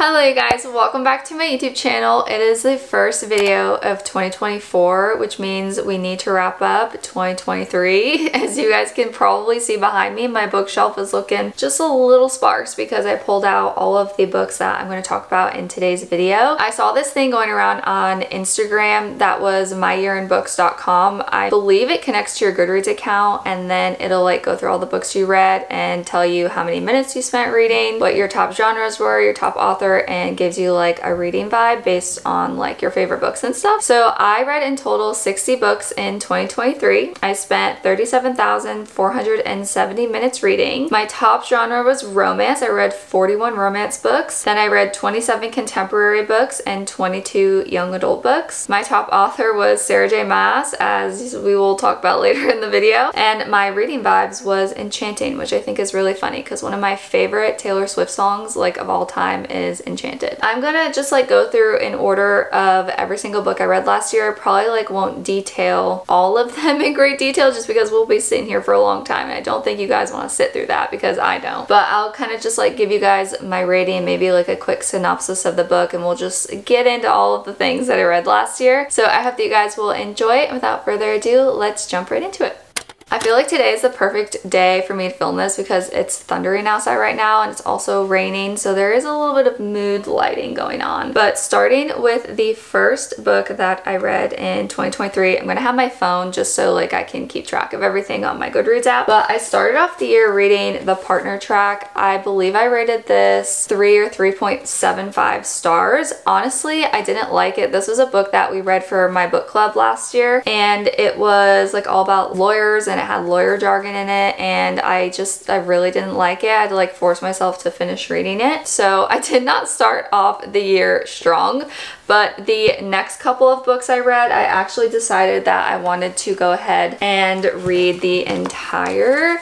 Hello you guys, welcome back to my YouTube channel. It is the first video of 2024, which means we need to wrap up 2023. As you guys can probably see behind me, my bookshelf is looking just a little sparse because I pulled out all of the books that I'm going to talk about in today's video. I saw this thing going around on Instagram that was myyearinbooks.com. I believe it connects to your Goodreads account and then it'll like go through all the books you read and tell you how many minutes you spent reading, what your top genres were, your top author, and gives you like a reading vibe based on like your favorite books and stuff. So I read in total 60 books in 2023. I spent 37,470 minutes reading. My top genre was romance. I read 41 romance books. Then I read 27 contemporary books and 22 young adult books. My top author was Sarah J. Maas, as we will talk about later in the video. And my reading vibes was Enchanting, which I think is really funny because one of my favorite Taylor Swift songs like of all time is Enchanted. I'm gonna just like go through in order of every single book I read last year. Probably like won't detail all of them in great detail just because we'll be sitting here for a long time and I don't think you guys want to sit through that because I don't. But I'll kind of just like give you guys my rating, maybe like a quick synopsis of the book, and we'll just get into all of the things that I read last year. So I hope that you guys will enjoy it. Without further ado, let's jump right into it. I feel like today is the perfect day for me to film this because it's thundering outside right now and it's also raining, so there is a little bit of mood lighting going on. But starting with the first book that I read in 2023, I'm gonna have my phone just so like I can keep track of everything on my Goodreads app. But I started off the year reading The Partner Track. I believe I rated this 3 or 3.75 stars. Honestly, I didn't like it. This was a book that we read for my book club last year and it was like all about lawyers and it had lawyer jargon in it, and I really didn't like it. I had to like force myself to finish reading it. So I did not start off the year strong, but the next couple of books I read, I actually decided that I wanted to go ahead and read the entire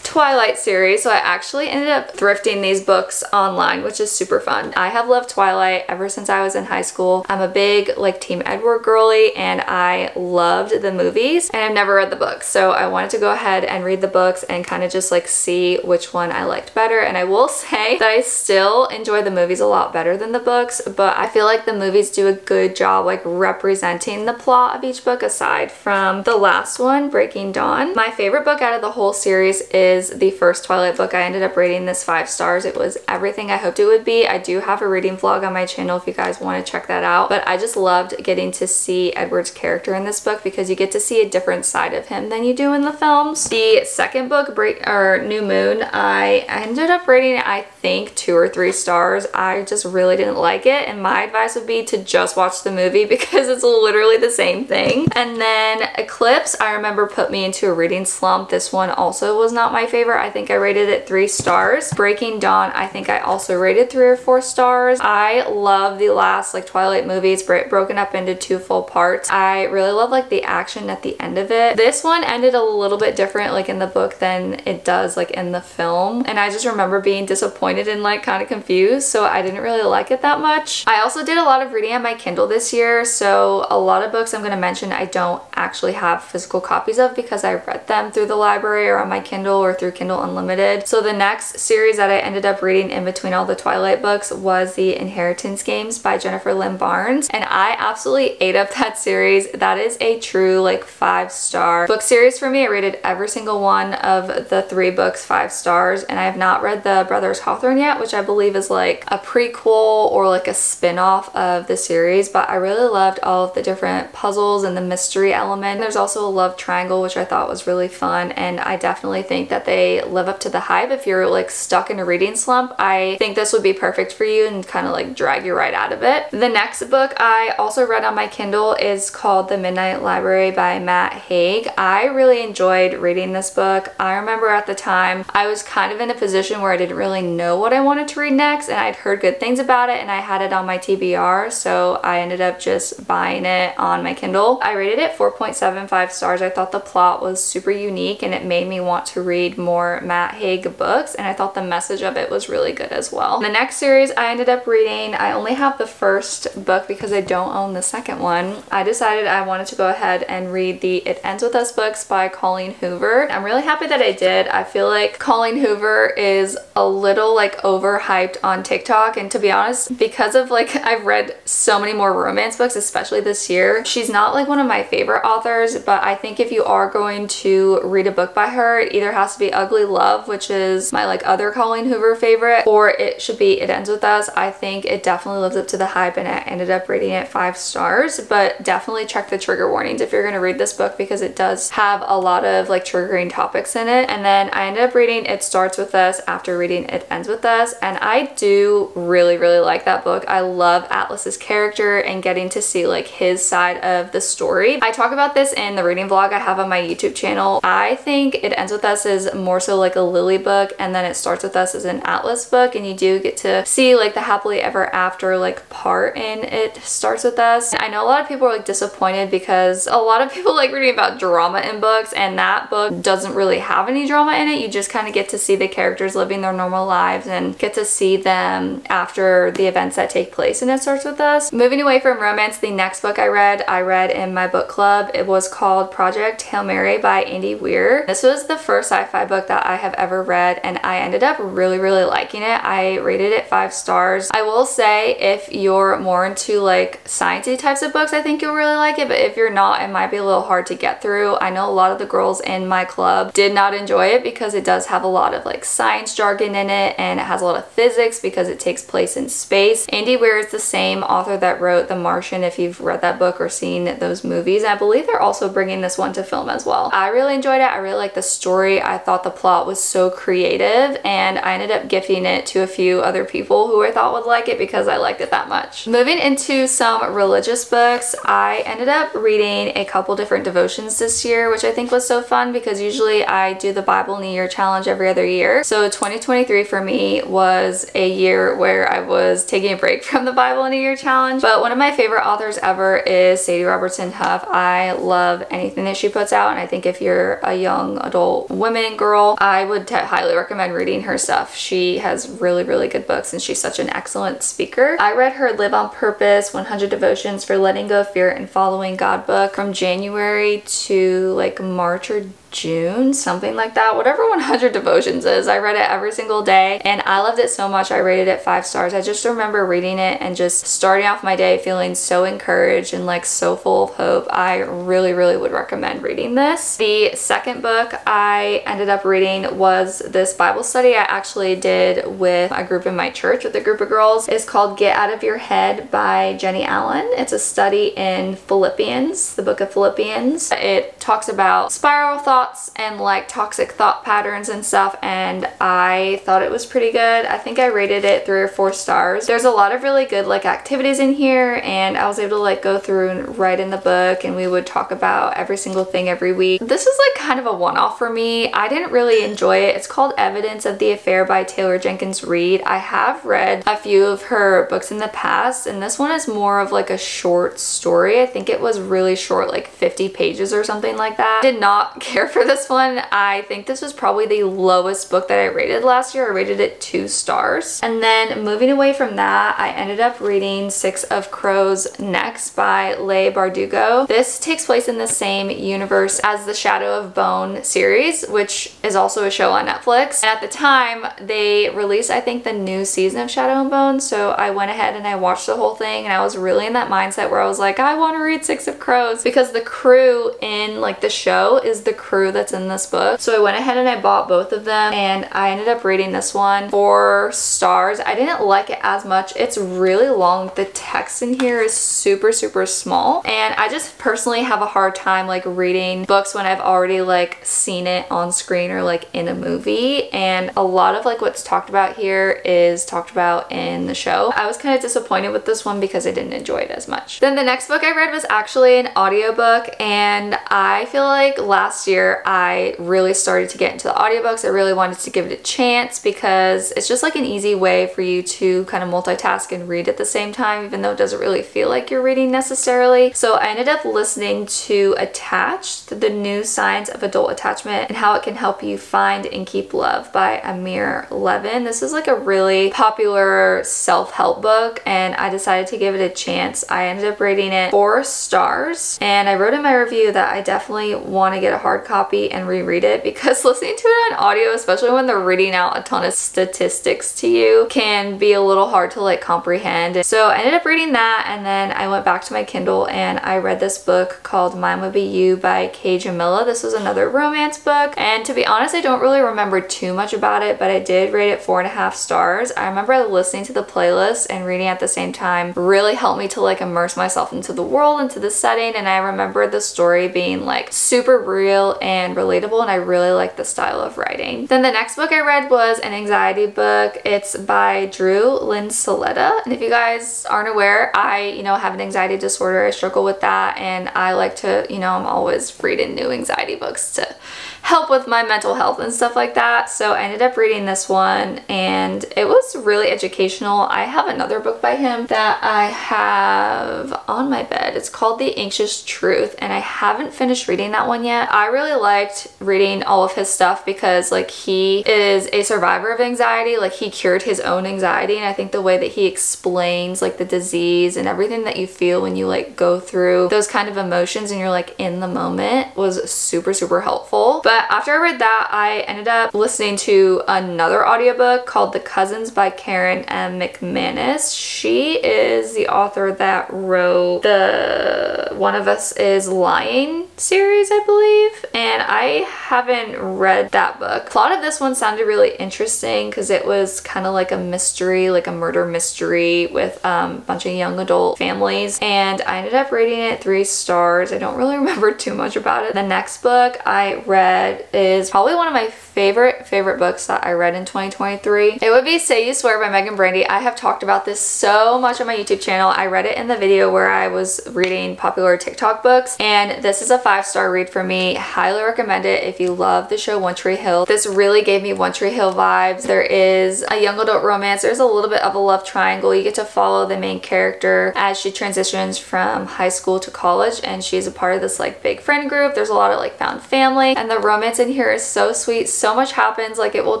Twilight series. So I actually ended up thrifting these books online, which is super fun. I have loved Twilight ever since I was in high school. I'm a big like Team Edward girly and I loved the movies and I've never read the books. So I wanted to go ahead and read the books and kind of just like see which one I liked better. And I will say that I still enjoy the movies a lot better than the books, but I feel like the movies do a good job like representing the plot of each book aside from the last one, Breaking Dawn. My favorite book out of the whole series is the first Twilight book. I ended up rating this 5 stars. It was everything I hoped it would be. I do have a reading vlog on my channel if you guys want to check that out, but I just loved getting to see Edward's character in this book because you get to see a different side of him than you do in the films. The second book, New Moon, I ended up rating it, I think 2 or 3 stars. I just really didn't like it, and my advice would be to just watch the movie because it's literally the same thing. And then Eclipse, I remember put me into a reading slump. This one also was not my favorite. I think I rated it 3 stars. Breaking Dawn, I think I also rated 3 or 4 stars. I love the last like Twilight movies broken up into 2 full parts. I really love like the action at the end of it. This one ended a little bit different like in the book than it does like in the film, and I just remember being disappointed and like kind of confused, so I didn't really like it that much. I also did a lot of reading on my Kindle this year, so a lot of books I'm going to mention I don't actually have physical copies of because I read them through the library or on my Kindle or through Kindle Unlimited. So the next series that I ended up reading in between all the Twilight books was the Inheritance Games by Jennifer Lynn Barnes, and I absolutely ate up that series. That is a true like 5-star book series for me. I rated every single one of the 3 books 5 stars, and I have not read the Brothers Hawthorne yet, which I believe is like a prequel or like a spin-off of the series, but I really loved all of the different puzzles and the mystery element. There's also a love triangle, which I thought was really fun, and I definitely think that they live up to the hype. If you're like stuck in a reading slump, I think this would be perfect for you and kind of like drag you right out of it. The next book I also read on my Kindle is called The Midnight Library by Matt Haig. I really enjoyed reading this book. I remember at the time I was kind of in a position where I didn't really know what I wanted to read next, and I'd heard good things about it and I had it on my TBR, so I ended up just buying it on my Kindle. I rated it 4.75 stars. I thought the plot was super unique and it made me want to read read more Matt Haig books, and I thought the message of it was really good as well. The next series I ended up reading, I only have the first book because I don't own the second one. I decided I wanted to go ahead and read the It Ends With Us books by Colleen Hoover. I'm really happy that I did. I feel like Colleen Hoover is a little like overhyped on TikTok, and to be honest, because of like I've read so many more romance books, especially this year, she's not like one of my favorite authors, but I think if you are going to read a book by her, it either has to be Ugly Love, which is my like other Colleen Hoover favorite, or it should be It Ends With Us. I think it definitely lives up to the hype, and I ended up rating it 5 stars, but definitely check the trigger warnings if you're going to read this book because it does have a lot of like triggering topics in it. And then I ended up reading It Starts With Us after reading It Ends With Us, and I do really like that book. I love Atlas's character and getting to see like his side of the story. I talk about this in the reading vlog I have on my YouTube channel. I think It Ends With Us is more so like a Lily book, and then It Starts With Us is an Atlas book, and you do get to see like the happily ever after like part in It Starts With Us. I know a lot of people are like disappointed because a lot of people like reading about drama in books, and that book doesn't really have any drama in it. You just kind of get to see the characters living their normal lives and get to see them after the events that take place in It Starts With Us. Moving away from romance, the next book I read in my book club. It was called Project Hail Mary by Andy Weir. This was the first sci-fi book that I have ever read, and I ended up really liking it. I rated it 5 stars. I will say if you're more into like sciencey types of books, I think you'll really like it, but if you're not, it might be a little hard to get through. I know a lot of the girls in my club did not enjoy it because it does have a lot of like science jargon in it, and it has a lot of physics because it takes place in space. Andy Weir is the same author that wrote The Martian, if you've read that book or seen those movies. I believe they're also bringing this one to film as well. I really enjoyed it. I really liked the story. I thought the plot was so creative, and I ended up gifting it to a few other people who I thought would like it because I liked it that much. Moving into some religious books, I ended up reading a couple different devotions this year, which I think was so fun because usually I do the Bible in a Year challenge every other year. So 2023 for me was a year where I was taking a break from the Bible in a Year challenge, but one of my favorite authors ever is Sadie Robertson Huff. I love anything that she puts out, and I think if you're a young adult woman girl, I would highly recommend reading her stuff. She has really good books, and she's such an excellent speaker. I read her Live on Purpose, 100 Devotions for Letting Go of Fear and Following God book from January to like March or June, something like that. Whatever 100 Devotions is, I read it every single day, and I loved it so much. I rated it 5 stars. I just remember reading it and just starting off my day feeling so encouraged and like so full of hope. I really would recommend reading this. The second book I ended up reading was this Bible study I actually did with a group in my church, with a group of girls. It's called Get Out of Your Head by Jenny Allen. It's a study in Philippians, the book of Philippians. It talks about spiral thoughts and like toxic thought patterns and stuff, and I thought it was pretty good. I think I rated it 3 or 4 stars. There's a lot of really good like activities in here, and I was able to like go through and write in the book, and we would talk about every single thing every week. This is like kind of a one-off for me. I didn't really enjoy it. It's called Evidence of the Affair by Taylor Jenkins Reid. I have read a few of her books in the past, and this one is more of like a short story. I think it was really short, like 50 pages or something like that. Did not care for this one. I think this was probably the lowest book that I rated last year. I rated it 2 stars. And then moving away from that, I ended up reading 6 of Crows Next by Leigh Bardugo. This takes place in the same universe as the Shadow of Bone series, which is also a show on Netflix. And at the time, they released, I think, the new season of Shadow and Bone, so I went ahead and I watched the whole thing, and I was really in that mindset where I was like, I want to read 6 of Crows because the crew in like the show is the crew that's in this book. So I went ahead and I bought both of them, and I ended up reading this one 4 stars. I didn't like it as much. It's really long. The text in here is super small, and I just personally have a hard time like reading books when I've already like seen it on screen or like in a movie, and a lot of like what's talked about here is talked about in the show. I was kind of disappointed with this one because I didn't enjoy it as much. Then the next book I read was actually an audiobook, and I feel like last year where I really started to get into the audiobooks. I really wanted to give it a chance because it's just like an easy way for you to kind of multitask and read at the same time, even though it doesn't really feel like you're reading necessarily. So I ended up listening to Attached, the New Science of Adult Attachment and How It Can Help You Find and Keep Love by Amir Levin. This is like a really popular self-help book and I decided to give it a chance. I ended up rating it 4 stars and I wrote in my review that I definitely want to get a hard copy and reread it because listening to it on audio, especially when they're reading out a ton of statistics to you, can be a little hard to like comprehend. So I ended up reading that and then I went back to my Kindle and I read this book called Mine Would Be You by Kay Jamila. This was another romance book and to be honest I don't really remember too much about it, but I did rate it 4.5 stars. I remember listening to the playlist and reading at the same time really helped me to like immerse myself into the world, into the setting, and I remember the story being like super real and relatable and I really liked the style of writing. Then the next book I read was an anxiety book. It's by Drew Linsaletta, and if you guys aren't aware, I have an anxiety disorder. I struggle with that and I like to, I'm always reading new anxiety books to help with my mental health and stuff like that. So I ended up reading this one and it was really educational. I have another book by him that I have on my bed. It's called The Anxious Truth and I haven't finished reading that one yet. I really liked reading all of his stuff because like he is a survivor of anxiety. Like he cured his own anxiety and I think the way that he explains like the disease and everything that you feel when you like go through those kind of emotions and you're like in the moment was super, super helpful. But after I read that, I ended up listening to another audiobook called The Cousins by Karen M. McManus. She is the author that wrote the One of Us is Lying series, I believe, and I haven't read that book. The plot of this one sounded really interesting because it was kind of like a mystery, like a murder mystery with a bunch of young adult families, and I ended up rating it 3 stars. I don't really remember too much about it. The next book I read is probably one of my favorite books that I read in 2023. It would be Say You Swear by Megan Brandy. I have talked about this so much on my YouTube channel. I read it in the video where I was reading popular TikTok books and this is a 5-star read for me. Highly recommend it if you love the show One Tree Hill. This really gave me One Tree Hill vibes. There is a young adult romance. There's a little bit of a love triangle. You get to follow the main character as she transitions from high school to college and she's a part of this like big friend group. There's a lot of like found family and the romance in here is so sweet. So much happens, like it will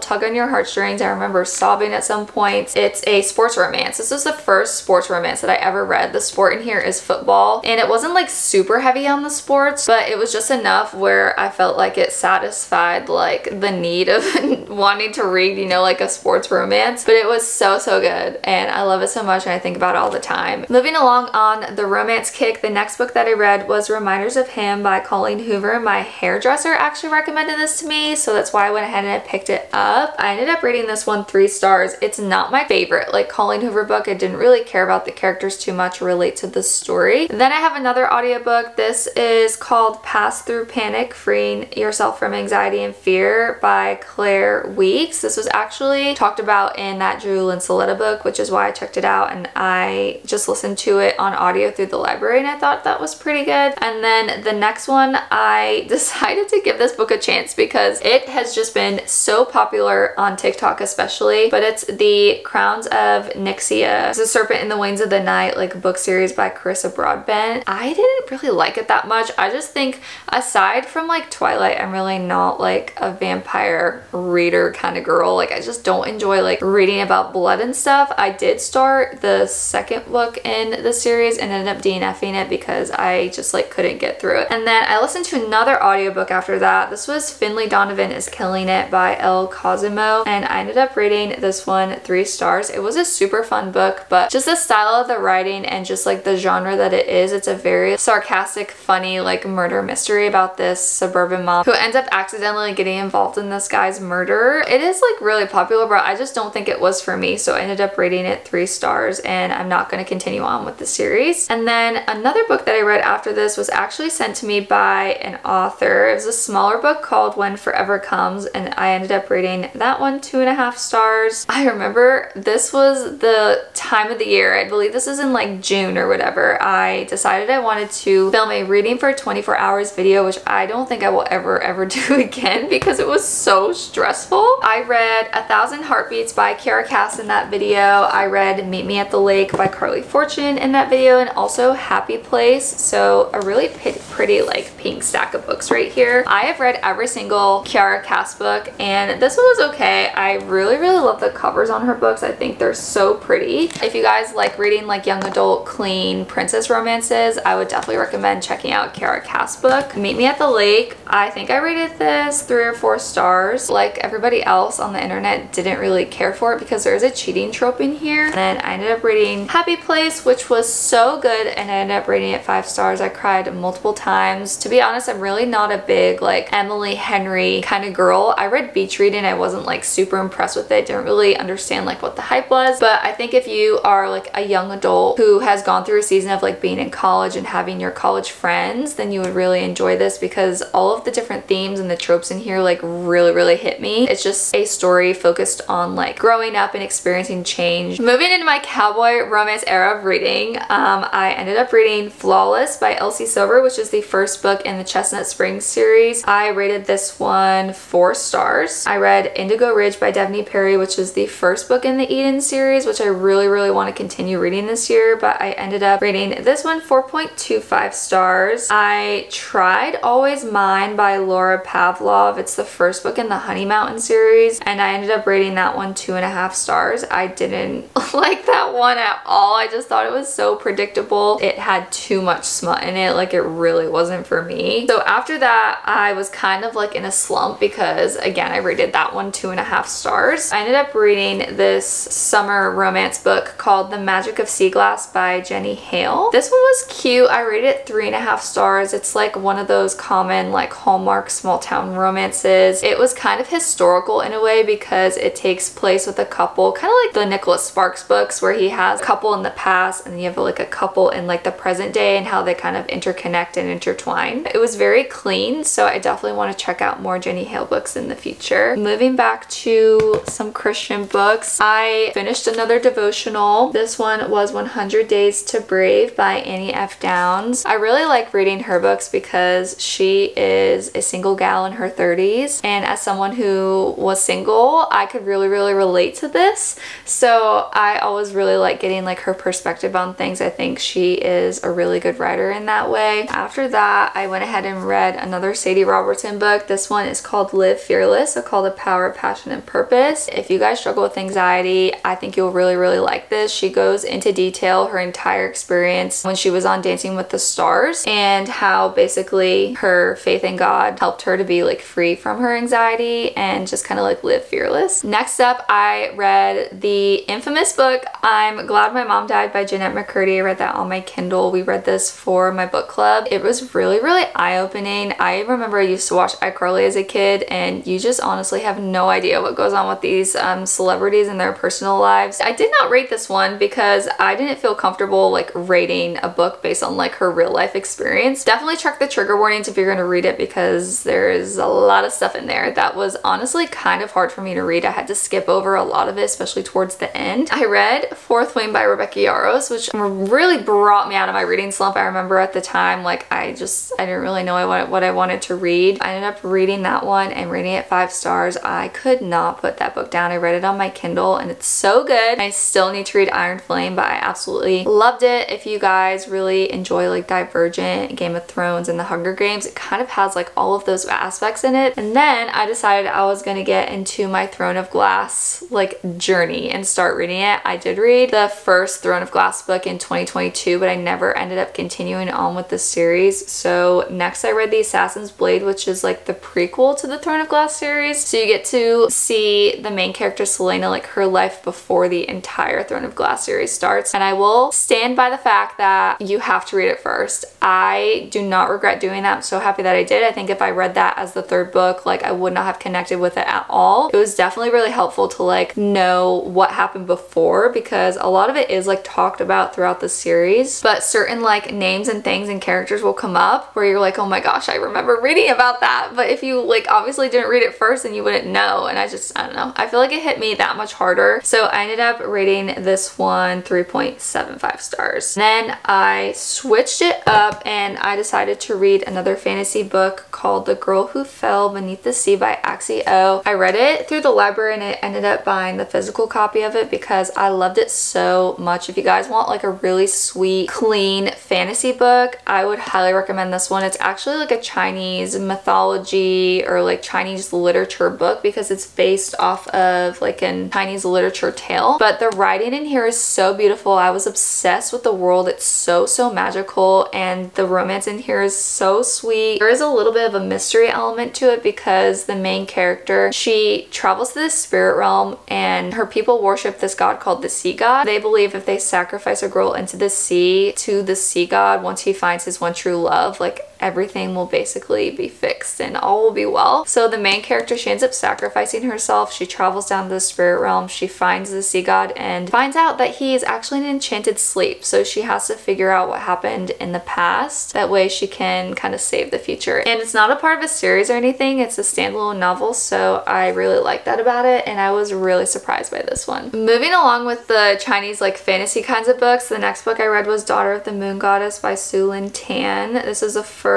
tug on your heartstrings. I remember sobbing at some points. It's a sports romance. This is the first sports romance that I ever read. The sport in here is football and it wasn't like super heavy on the sports, but it was just enough where I felt like it satisfied like the need of wanting to read, like a sports romance. But it was so good and I love it so much and I think about it all the time. Moving along on the romance kick, the next book that I read was Reminders of Him by Colleen Hoover. My hairdresser actually recommended this to me, so that's why I went ahead and I picked it up. I ended up rating this one 3 stars. It's not my favorite like Colleen Hoover book. I didn't really care about the characters too much or relate to the story. Then I have another audiobook. This is called Pass Through Panic, Freeing Yourself from Anxiety and Fear by Claire Weeks. This was actually talked about in that Drew Linsaletta book, which is why I checked it out and I just listened to it on audio through the library and I thought that was pretty good. And then the next one, I decided to give this book a chance because it has just been so popular on TikTok especially, but it's The Crowns of Nyxia. It's a Serpent in the Wings of the Night like book series by Carissa Broadbent. I didn't really like it that much. I just think aside from like Twilight, I'm really not like a vampire reader kind of girl. Like I just don't enjoy like reading about blood and stuff. I did start the second book in the series and ended up DNFing it because I just like couldn't get through it. And then I listened to another audiobook after that. This was Finley Donovan is Killing It by El Cosimo and I ended up rating this one 3 stars. It was a super fun book, but just the style of the writing and just like the genre that it is, it's a very sarcastic, funny like murder mystery about this suburban mom who ends up accidentally getting involved in this guy's murder. It is like really popular, but I just don't think it was for me, so I ended up rating it 3 stars and I'm not going to continue on with the series. And then another book that I read after this was actually sent to me by an author. It was a smaller book called When Forever Comes and I ended up rating that one 2.5 stars. I remember this was the time of the year, I believe this is in like June or whatever, I decided I wanted to film a reading for 24 24 hours video, which I don't think I will ever do again because it was so stressful. I read 1,000 Heartbeats by Kardas in that video. I read Meet Me at the Lake by Carly Fortune in that video, and also Happy Place. So a really pretty like pink stack of books right here. I have read every single Kardas book, and this one was okay. I really love the covers on her books. I think they're so pretty. If you guys like reading like young adult clean princess romances, I would definitely recommend checking out Kardas book. Meet Me at the Lake, I think I rated this 3 or 4 stars. Like everybody else on the internet, didn't really care for it because there's a cheating trope in here. And then I ended up reading Happy Place, which was so good, and I ended up rating it 5 stars. I cried multiple times. To be honest, I'm really not a big like Emily Henry kind of girl. I read Beach Reading. I wasn't like super impressed with it. Didn't really understand like what the hype was. But I think if you are like a young adult who has gone through a season of like being in college and having your college friends, then you would really enjoy this because all of the different themes and the tropes in here like really hit me. It's just a story focused on like growing up and experiencing change. Moving into my cowboy romance era of reading, I ended up reading Flawless by Elsie Silver, which is the first book in the Chestnut Springs series. I rated this one 4 stars. I read Indigo Ridge by Devney Perry, which is the first book in the Eden series, which I really want to continue reading this year, but I ended up rating this one 4.25 stars. I tried Always Mine by Laura Pavlov. It's the first book in the Honey Mountain series, and I ended up rating that one 2.5 stars. I didn't like that one at all. I just thought it was so predictable. It had too much smut in it. Like it really wasn't for me. So after that, I was kind of like in a slump because again, I rated that one 2.5 stars. I ended up reading this summer romance book called The Magic of Sea Glass by Jenny Hale. This one was cute. I rated it 3.5 stars. It's like one of those common like Hallmark small town romances. It was kind of historical in a way because it takes place with a couple, kind of like the Nicholas Sparks books where he has a couple in the past and then you have like a couple in like the present day and how they kind of interconnect and intertwine. It was very clean, so I definitely want to check out more Jenny Hale books in the future. Moving back to some Christian books, I finished another devotional. This one was 100 Days to Brave by Annie F. Downs. I really like reading her books because she is a single gal in her 30s, and as someone who was single, I could really relate to this. So I always really like getting like her perspective on things. I think she is a really good writer in that way. After that, I went ahead and read another Sadie Robertson book. This one is called Live Fearless, so called The Power of Passion and Purpose. If you guys struggle with anxiety, I think you'll really like this. She goes into detail her entire experience when she was on Dancing with the Stars and how basically her faith in God helped her to be like free from her anxiety and just kind of like live fearless. Next up, I read the infamous book I'm Glad My Mom Died by Jeanette McCurdy. I read that on my Kindle. We read this for my book club. It was really eye-opening. I remember I used to watch iCarly as a kid, and you just honestly have no idea what goes on with these celebrities and their personal lives. I did not rate this one because I didn't feel comfortable like rating a book based on like her real life experience. Definitely check the trigger warnings if you're going to read it because there is a lot of stuff in there that was honestly kind of hard for me to read. I had to skip over a lot of it, especially towards the end. I read Fourth Wing by Rebecca Yarros, which really brought me out of my reading slump. I remember at the time, like I didn't really know what I wanted to read. I ended up reading that one and rating it 5 stars. I could not put that book down. I read it on my Kindle and it's so good. I still need to read Iron Flame, but I absolutely loved it. If you guys really enjoy like Divergent, Game of Thrones, and The Hunger Games, it kind of has like all of those aspects in it. And then I decided I was gonna get into my Throne of Glass like journey and start reading it. I did read the first Throne of Glass book in 2022, but I never ended up continuing on with the series. So next I read The Assassin's Blade, which is like the prequel to the Throne of Glass series. So you get to see the main character Selena, like her life before the entire Throne of Glass series starts. And I will stand by the fact that you have to read it first. I do not regret doing that. I'm so happy that I did. I think if I read that as the 3rd book, like I would not have connected with it at all. It was definitely really helpful to like know what happened before because a lot of it is like talked about throughout the series, but certain like names and things and characters will come up where you're like, oh my gosh, I remember reading about that. But if you like obviously didn't read it first, then you wouldn't know. And I don't know. I feel like it hit me that much harder. So I ended up rating this one 3.75 stars. Then I switched it up and I decided decided to read another fantasy book called The Girl Who Fell Beneath the Sea by Axie O. I read it through the library and I ended up buying the physical copy of it because I loved it so much. If you guys want like a really sweet, clean fantasy book, I would highly recommend this one. It's actually like a Chinese mythology or like Chinese literature book because it's based off of like a Chinese literature tale. But the writing in here is so beautiful. I was obsessed with the world. It's so magical, and the romance in here is so sweet. There is a little bit of a mystery element to it because the main character, she travels to the spirit realm and her people worship this god called the sea god. They believe if they sacrifice a girl into the sea to the sea god, once he finds his one true love, like everything will basically be fixed and all will be well. So the main character, she ends up sacrificing herself. She travels down to the spirit realm. She finds the sea god and finds out that he is actually an enchanted sleep. So she has to figure out what happened in the past. That way she can kind of save the future. And it's not a part of a series or anything. It's a standalone novel. So I really like that about it. And I was really surprised by this one. Moving along with the Chinese like fantasy kinds of books, the next book I read was Daughter of the Moon Goddess by Su Lin Tan. This is the first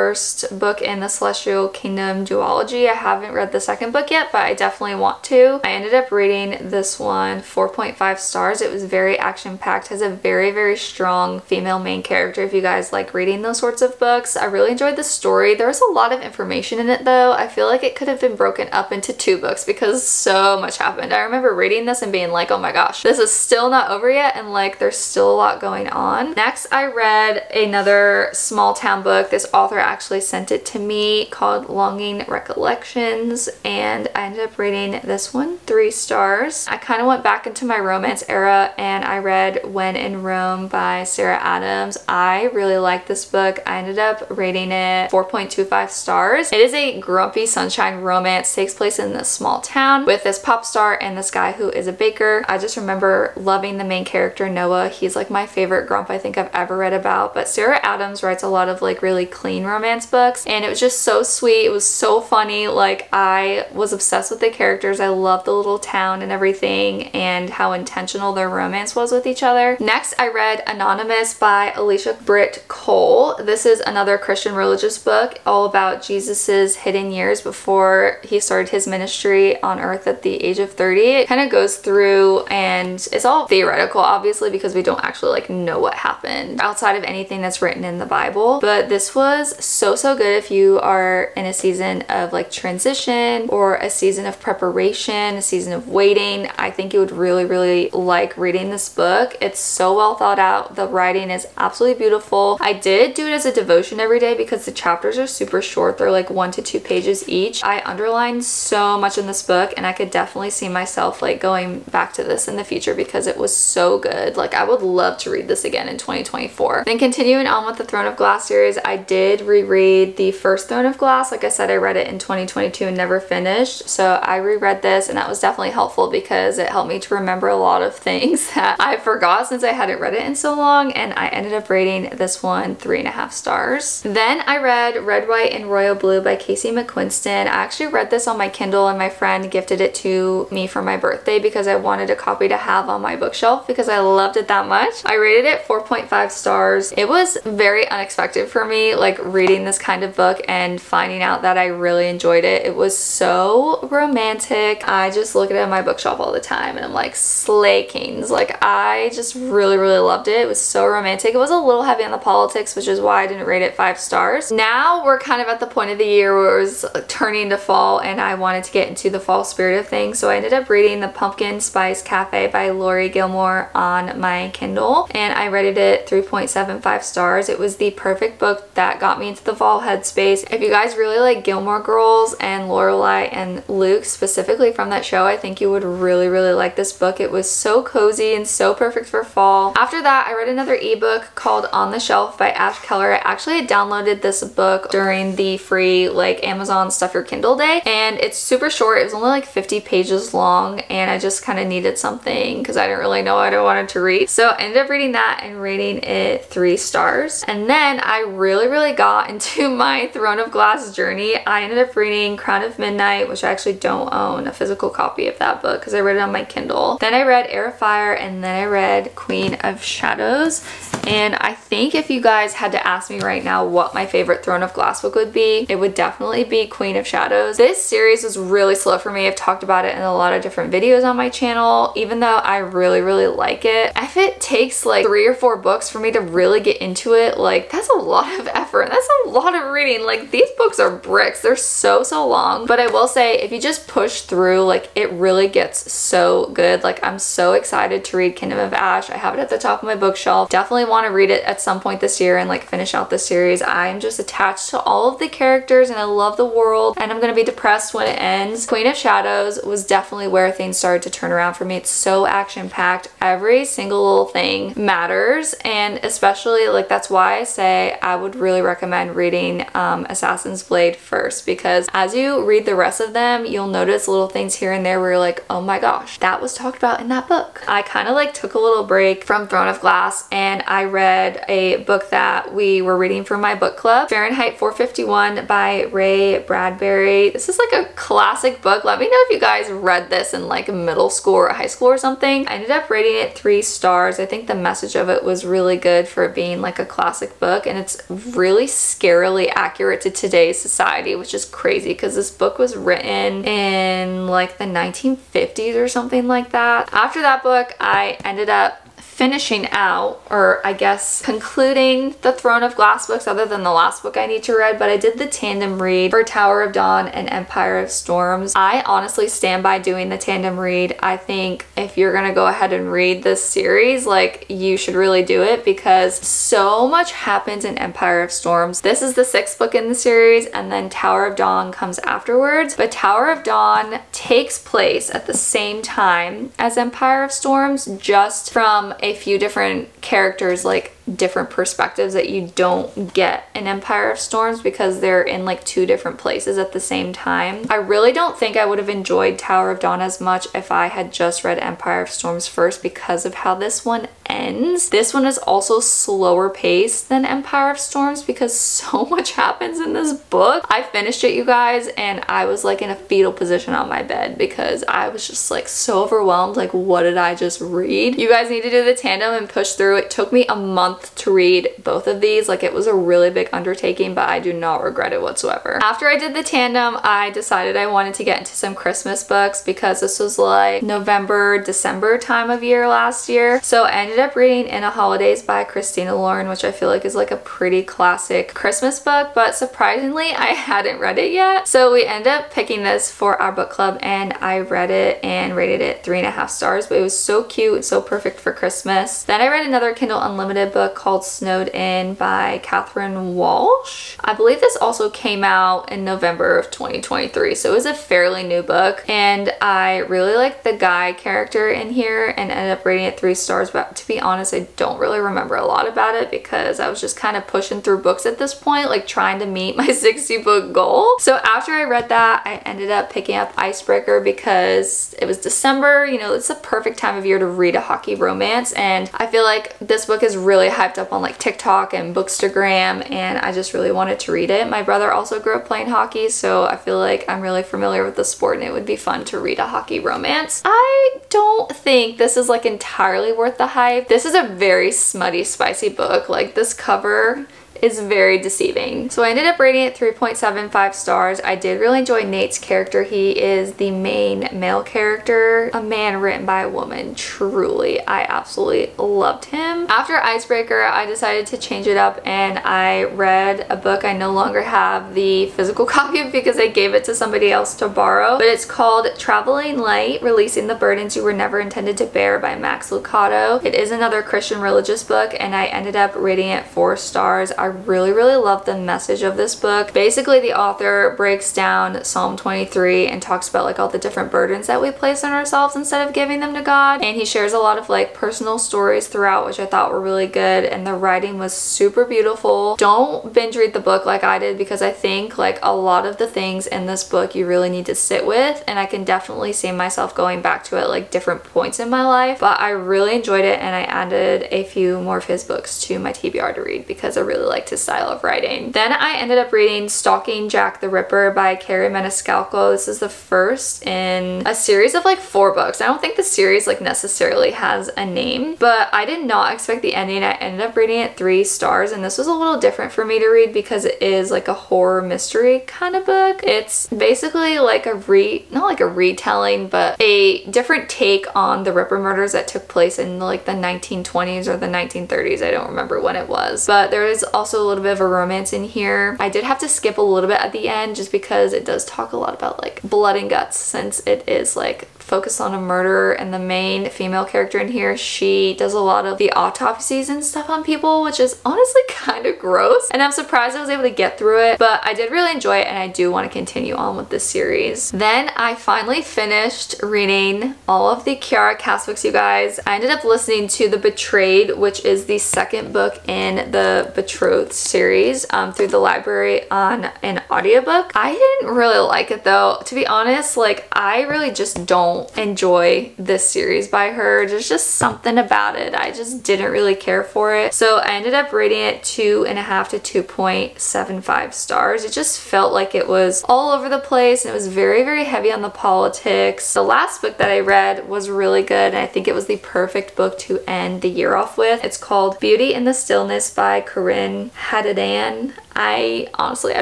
book in the Celestial Kingdom duology. I haven't read the second book yet, but I definitely want to. I ended up reading this one 4.5 stars. It was very action-packed, has a very strong female main character if you guys like reading those sorts of books. I really enjoyed the story. There was a lot of information in it though. I feel like it could have been broken up into 2 books because so much happened. I remember reading this and being like, oh my gosh, this is still not over yet, and like there's still a lot going on. Next, I read another small town book. This author actually sent it to me called Longing Recollections, and I ended up rating this one 3 stars. I kind of went back into my romance era and I read When in Rome by Sarah Adams. I really liked this book. I ended up rating it 4.25 stars. It is a grumpy sunshine romance, takes place in this small town with this pop star and this guy who is a baker. I just remember loving the main character Noah. He's like my favorite grump I think I've ever read about. But Sarah Adams writes a lot of like really clean romance books, and it was just so sweet. It was so funny. Like I was obsessed with the characters. I loved the little town and everything and how intentional their romance was with each other. Next, I read Anonymous by Alicia Britt Cole. This is another Christian religious book all about Jesus's hidden years before he started his ministry on earth at the age of 30. It kind of goes through, and it's all theoretical obviously because we don't actually like know what happened outside of anything that's written in the Bible. But this was so good if you are in a season of like transition or a season of preparation, a season of waiting. I think you would really like reading this book. It's so well thought out. The writing is absolutely beautiful. I did do it as a devotion every day because the chapters are super short. They're like 1 to 2 pages each. I underlined so much in this book and I could definitely see myself like going back to this in the future because it was so good. Like I would love to read this again in 2024. Then continuing on with the Throne of Glass series, I did reread the first Throne of Glass. Like I said, I read it in 2022 and never finished. So I reread this and that was definitely helpful because it helped me to remember a lot of things that I forgot since I hadn't read it in so long, and I ended up rating this one 3.5 stars. Then I read Red, White, and Royal Blue by Casey McQuiston. I actually read this on my Kindle and my friend gifted it to me for my birthday because I wanted a copy to have on my bookshelf because I loved it that much. I rated it 4.5 stars. It was very unexpected for me, like reading this kind of book and finding out that I really enjoyed it. It was so romantic. I just look at it on my bookshelf all the time and I'm like, slay kings. Like I just really loved it. It was so romantic. It was a little heavy on the politics, which is why I didn't rate it 5 stars. Now we're kind of at the point of the year where it was turning to fall and I wanted to get into the fall spirit of things, so I ended up reading The Pumpkin Spice Cafe by Lori Gilmore on my Kindle, and I rated it 3.75 stars. It was the perfect book that got me into the fall headspace. If you guys really like Gilmore Girls and Lorelai and Luke specifically from that show, I think you would really like this book. It was so cozy and so perfect for fall. After that, I read another ebook called On the Shelf by Ash Keller. I actually had downloaded this book during the free like Amazon Stuff Your Kindle day, and it's super short. It was only like 50 pages long and I just kind of needed something because I didn't really know what I wanted to read. So I ended up reading that and rating it 3 stars. And then I really got got into my Throne of Glass journey, I ended up reading Crown of Midnight, which I actually don't own a physical copy of that book because I read it on my Kindle. Then I read Heir of Fire, and then I read Queen of Shadows. And I think if you guys had to ask me right now what my favorite Throne of Glass book would be, it would definitely be Queen of Shadows. This series was really slow for me. I've talked about it in a lot of different videos on my channel, even though I really like it. If it takes like 3 or 4 books for me to really get into it, like that's a lot of effort. That's a lot of reading. Like these books are bricks. They're so long. But I will say, if you just push through, like it really gets so good. Like I'm so excited to read Kingdom of Ash. I have it at the top of my bookshelf. Definitely want to read it at some point this year and like finish out the series. I'm just attached to all of the characters and I love the world, and I'm gonna be depressed when it ends. Queen of Shadows was definitely where things started to turn around for me. It's so action-packed. Every single little thing matters, and especially like that's why I say I would really recommend reading Assassin's Blade first, because as you read the rest of them, you'll notice little things here and there where you're like, oh my gosh, that was talked about in that book. I kind of like took a little break from Throne of Glass and I read a book that we were reading for my book club, Fahrenheit 451 by Ray Bradbury. This is like a classic book. Let me know if you guys read this in like middle school or high school or something. I ended up rating it 3 stars. I think the message of it was really good for it being like a classic book, and it's really scarily accurate to today's society, which is crazy because this book was written in like the 1950s or something like that. After that book, I ended up finishing out, or I guess concluding, the Throne of Glass books, other than the last book I need to read, but I did the tandem read for Tower of Dawn and Empire of Storms. I honestly stand by doing the tandem read. I think if you're gonna go ahead and read this series, like you should really do it because so much happens in Empire of Storms. This is the 6th book in the series, and then Tower of Dawn comes afterwards, but Tower of Dawn takes place at the same time as Empire of Storms, just from a few different characters, like different perspectives that you don't get in Empire of Storms because they're in like 2 different places at the same time. I really don't think I would have enjoyed Tower of Dawn as much if I had just read Empire of Storms first because of how this one ends. This one is also slower paced than Empire of Storms because so much happens in this book. I finished it, you guys, and I was like in a fetal position on my bed because I was just like so overwhelmed. Like, what did I just read? You guys need to do the tandem and push through. It took me a month to read both of these. Like, it was a really big undertaking, but I do not regret it whatsoever. After I did the tandem, I decided I wanted to get into some Christmas books because this was like November, December time of year last year. So I ended up reading In a Holidays by Christina Lauren, which I feel like is like a pretty classic Christmas book, but surprisingly I hadn't read it yet. So we ended up picking this for our book club and I read it and rated it 3.5 stars, but it was so cute, so perfect for Christmas. Then I read another Kindle Unlimited book called Snowed In by Catherine Walsh. I believe this also came out in November of 2023, so it was a fairly new book, and I really liked the guy character in here and ended up rating it 3 stars, but to be honest, I don't really remember a lot about it because I was just kind of pushing through books at this point, like trying to meet my 60 book goal. So after I read that, I ended up picking up Icebreaker because it was December. You know, it's a perfect time of year to read a hockey romance, and I feel like this book is really hyped up on like TikTok and Bookstagram, and I just really wanted to read it. My brother also grew up playing hockey, so I feel like I'm really familiar with the sport and it would be fun to read a hockey romance. I don't think this is like entirely worth the hype. This is a very smutty, spicy book. Like, this cover is very deceiving. So I ended up rating it 3.75 stars. I did really enjoy Nate's character. He is the main male character, a man written by a woman. Truly, I absolutely loved him. After Icebreaker, I decided to change it up and I read a book I no longer have the physical copy of because I gave it to somebody else to borrow, but it's called Traveling Light, Releasing the Burdens You Were Never Intended to Bear by Max Lucado. It is another Christian religious book and I ended up rating it 4 stars. I really love the message of this book. Basically, the author breaks down Psalm 23 and talks about like all the different burdens that we place on ourselves instead of giving them to God, and he shares a lot of like personal stories throughout, which I thought were really good, and the writing was super beautiful. Don't binge read the book like I did because I think like a lot of the things in this book you really need to sit with, and I can definitely see myself going back to it like different points in my life, but I really enjoyed it and I added a few more of his books to my TBR to read because I really liked his style of writing. Then I ended up reading Stalking Jack the Ripper by Carrie Maniscalco. This is the first in a series of like 4 books. I don't think the series like necessarily has a name, but I did not expect the ending. I ended up rating it 3 stars, and this was a little different for me to read because it is like a horror mystery kind of book. It's basically like not like a retelling, but a different take on the Ripper murders that took place in like the 1920s or the 1930s. I don't remember when it was, but there is also a little bit of a romance in here. I did have to skip a little bit at the end just because it does talk a lot about like blood and guts, since it is like focused on a murderer, and the main female character in here, she does a lot of the autopsies and stuff on people, which is honestly kind of gross, and I'm surprised I was able to get through it, but I did really enjoy it and I do want to continue on with this series. Then I finally finished reading all of the Kiara Cass books, you guys. I ended up listening to The Betrayed, which is the 2nd book in the Betrothed series, through the library on an audiobook. I didn't really like it though, to be honest. Like, I really just don't enjoy this series by her. There's just something about it. I just didn't really care for it. So I ended up rating it 2.5 to 2.75 stars. It just felt like it was all over the place, and it was very, very heavy on the politics. The last book that I read was really good, and I think it was the perfect book to end the year off with. It's called Beauty in the Stillness by Corinne Hadadan. I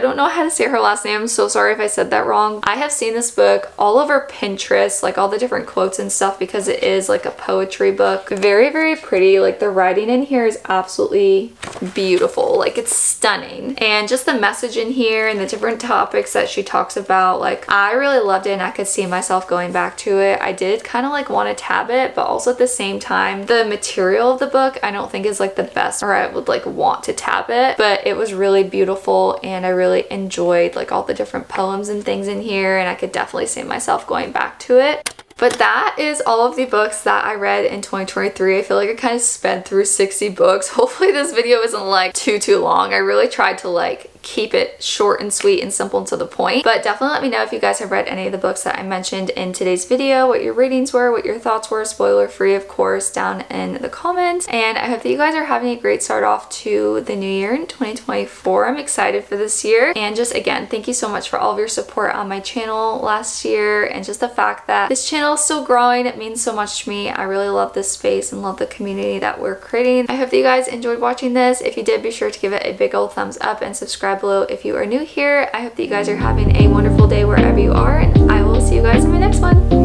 don't know how to say her last name. I'm so sorry if I said that wrong. I have seen this book all over Pinterest, like all the different quotes and stuff, because it is like a poetry book. Very, very pretty. Like, the writing in here is absolutely beautiful. Like, it's stunning. And just the message in here and the different topics that she talks about, like, I really loved it and I could see myself going back to it. I did kind of like want to tab it, but also at the same time, the material of the book I don't think is like the best, or I would like want to tab it, but it was really beautiful and I really enjoyed like all the different poems and things in here, and I could definitely see myself going back to it. But that is all of the books that I read in 2023. I feel like I kind of sped through 60 books. Hopefully this video isn't like too long. I really tried to like keep it short and sweet and simple and to the point. But definitely let me know if you guys have read any of the books that I mentioned in today's video, what your ratings were, what your thoughts were, spoiler free of course, down in the comments. And I hope that you guys are having a great start off to the new year in 2024. I'm excited for this year, and just again, thank you so much for all of your support on my channel last year, and just the fact that this channel is still growing. It means so much to me. I really love this space and love the community that we're creating. I hope that you guys enjoyed watching this. If you did, be sure to give it a big old thumbs up and subscribe below if you are new here. I hope that you guys are having a wonderful day wherever you are, and I will see you guys in my next one.